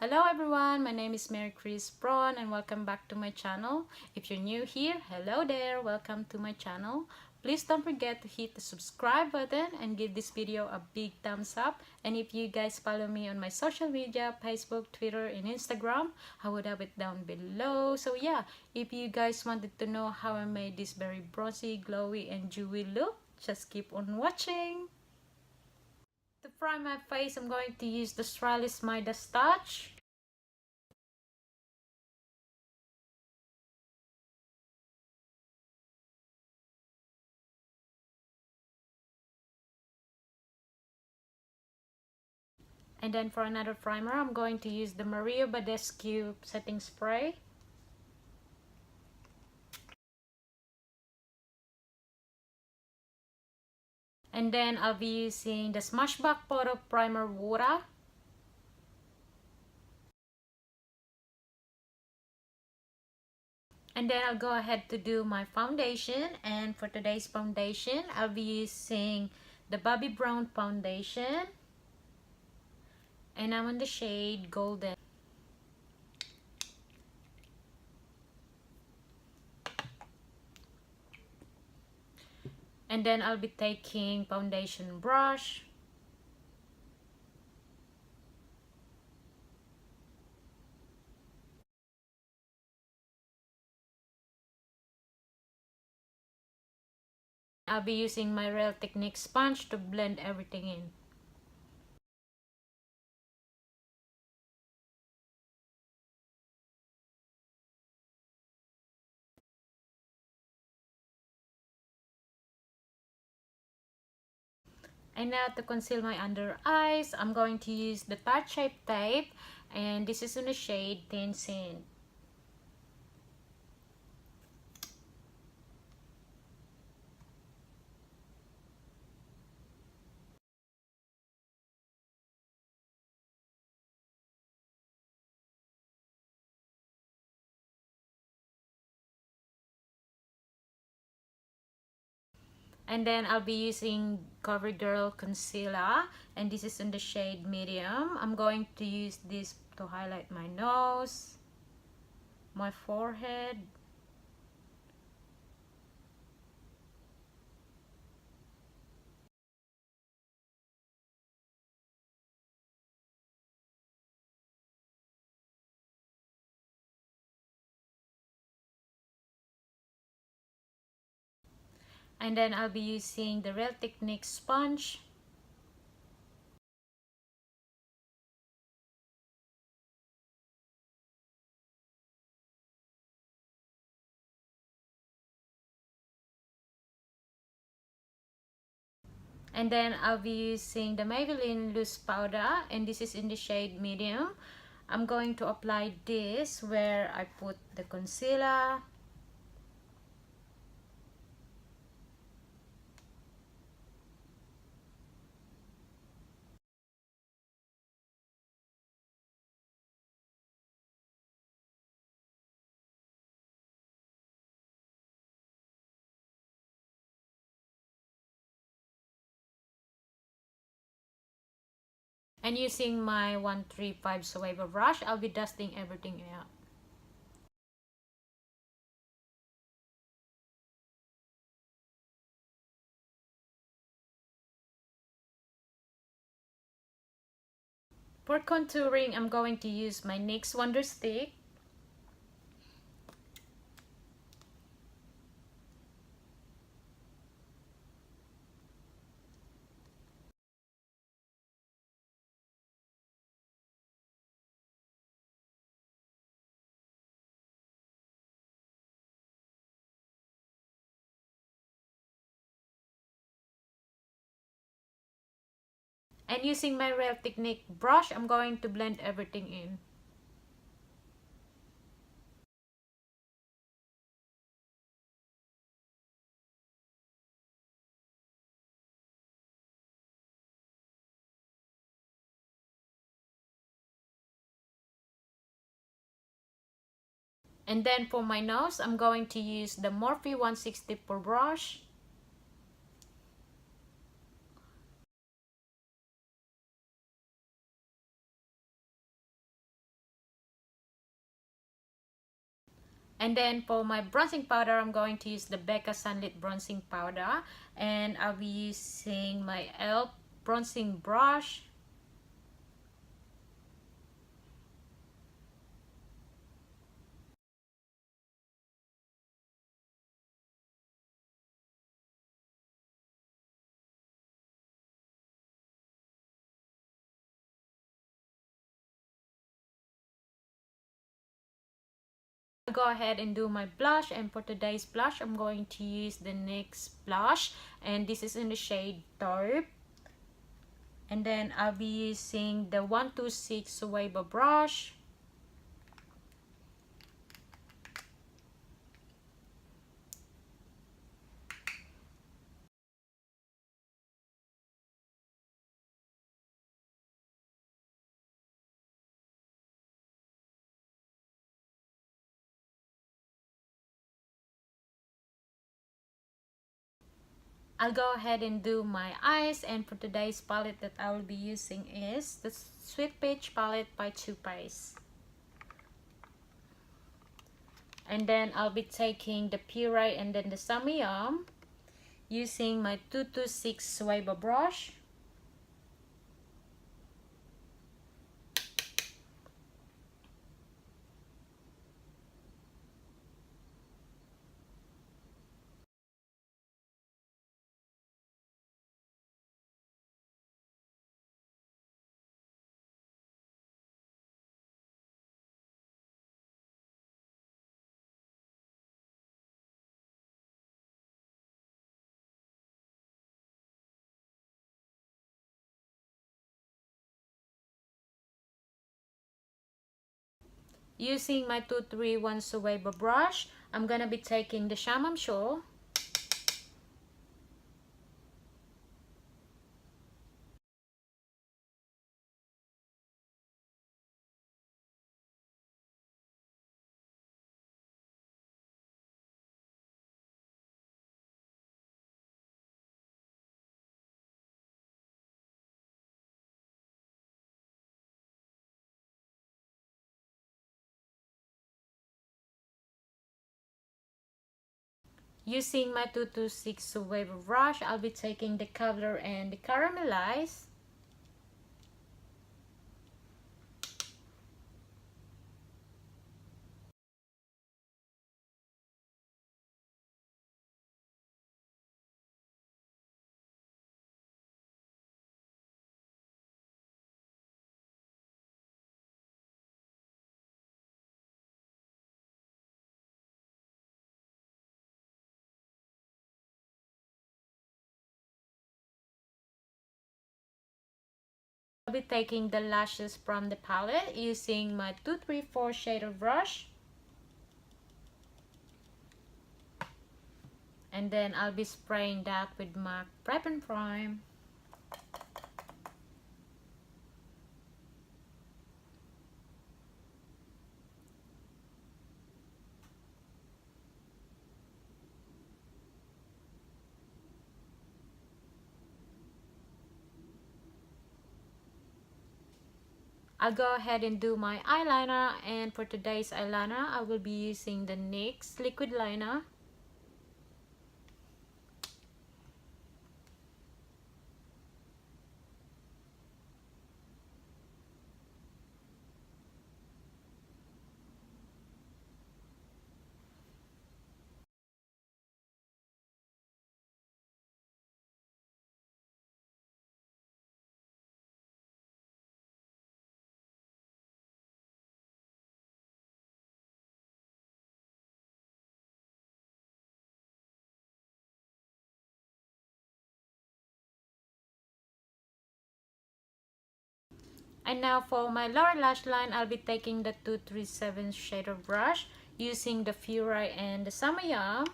Hello everyone, my name is Cris Bron and welcome back to my channel. If you're new here, hello there, welcome to my channel. Please don't forget to hit the subscribe button and give this video a big thumbs up. And if you guys follow me on my social media, Facebook, Twitter, and Instagram, I would have it down below. So yeah, if you guys wanted to know how I made this very bronzy, glowy, and dewy look, just keep on watching. To prime my face, I'm going to use the Australis Midas Touch. And then for another primer, I'm going to use the Badescu setting spray. And then I'll be using the Smashbox Photo Primer Water. And then I'll go ahead to do my foundation. And for today's foundation, I'll be using the Bobbi Brown foundation. And I'm in the shade Golden. And then I'll be taking foundation brush. I'll be using my Real Technique sponge to blend everything in. And now to conceal my under eyes, I'm going to use the Tarte Shape Tape, and this is in the shade Thin Sand. And then I'll be using Covergirl concealer, and this is in the shade medium. I'm going to use this to highlight my nose, my forehead, and then I'll be using the Real Technique sponge. And then I'll be using the Maybelline loose powder, and this is in the shade medium. I'm going to apply this where I put the concealer. And using my 135 Zoeva brush, I'll be dusting everything out. For contouring, I'm going to use my Nyx Wonder Stick. And using my Real Technique brush, I'm going to blend everything in. And then for my nose, I'm going to use the Morphe 164 brush. And then for my bronzing powder, I'm going to use the Becca Sunlit bronzing powder, and I'll be using my elf bronzing brush. I'll go ahead and do my blush, and for today's blush, I'm going to use the NYX blush, and this is in the shade Taupe. And then I'll be using the 126 Zoeva brush. I'll go ahead and do my eyes, and for today's palette that I will be using is the Sweet Peach palette by Toofaced. And then I'll be taking the Puree and then the Samyang using my 226 Zoeva brush. Using my 231 Zoeva brush, I'm gonna be taking the Shamam Show. Using my 226 Zoeva brush, I'll be taking the color and the caramelize. I'll be taking the lashes from the palette using my 234 shader brush. And then I'll be spraying that with my Prep+Prime. I'll go ahead and do my eyeliner, and for today's eyeliner, I will be using the NYX liquid liner. And now for my lower lash line, I'll be taking the 237 shader brush using the Puree and the Samyang.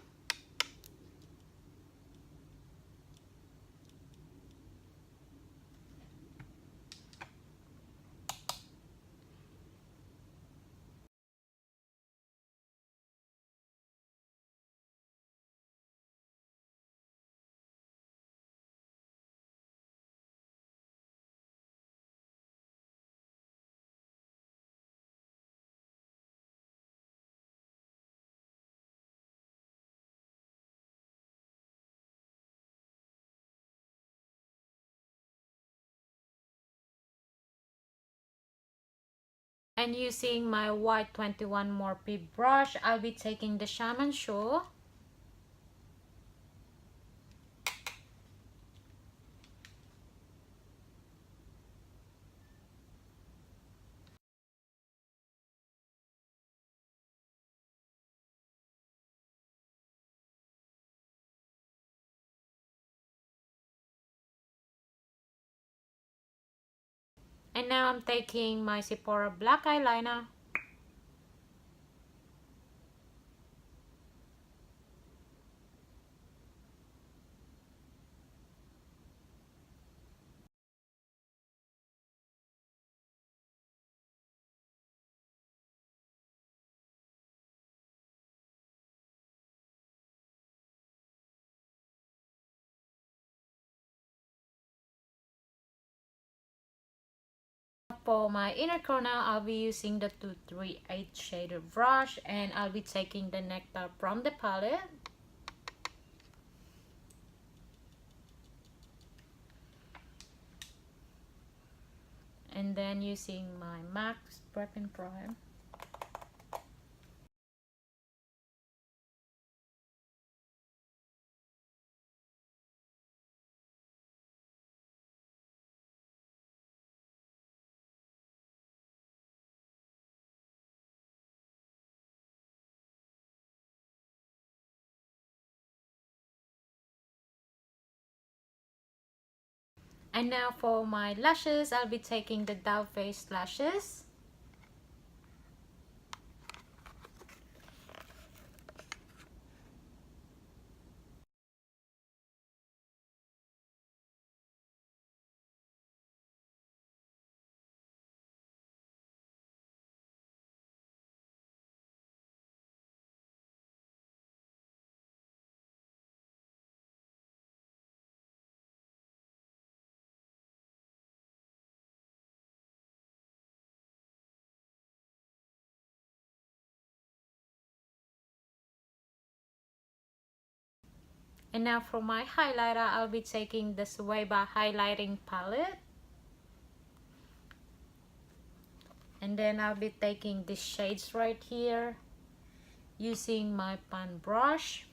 And using my white 21 Morphe brush, I'll be taking the Shaman Show. And now I'm taking my Sephora black eyeliner. For my inner corner, I'll be using the 238 shader brush, and I'll be taking the Nectar from the palette. And then using my MAC Prep+Prime. And now for my lashes, I'll be taking the Taupe lashes. And now for my highlighter, I'll be taking the Zoeva highlighting palette. And then I'll be taking these shades right here using my pan brush.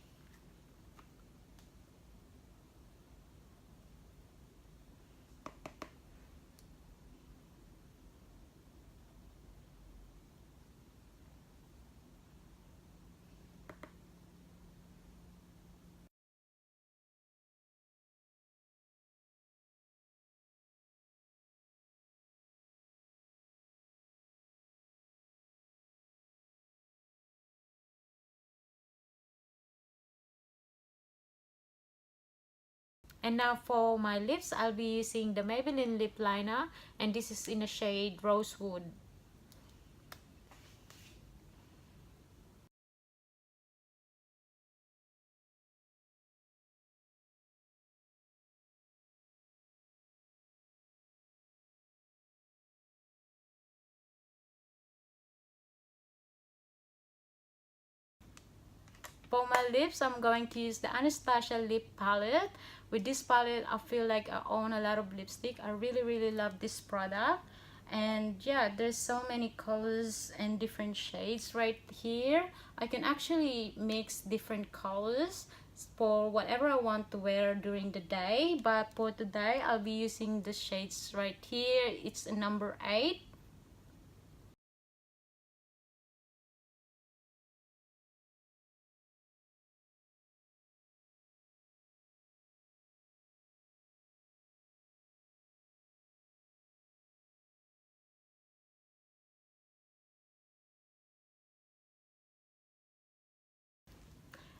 And now for my lips, I'll be using the Maybelline lip liner, and this is in the shade Rosewood. For my lips, I'm going to use the Anastasia Lip Palette. With this palette, I feel like I own a lot of lipstick. I really love this product. And yeah, there's so many colors and different shades right here. I can actually mix different colors for whatever I want to wear during the day. But for today, I'll be using the shades right here. It's number 8.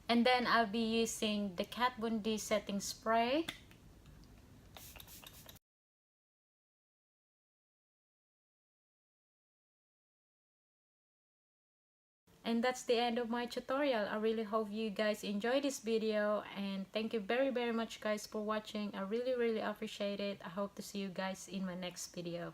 And then I'll be using the Kat Von D setting spray. And that's the end of my tutorial. I really hope you guys enjoyed this video, and thank you very much guys for watching. I really appreciate it. I hope to see you guys in my next video.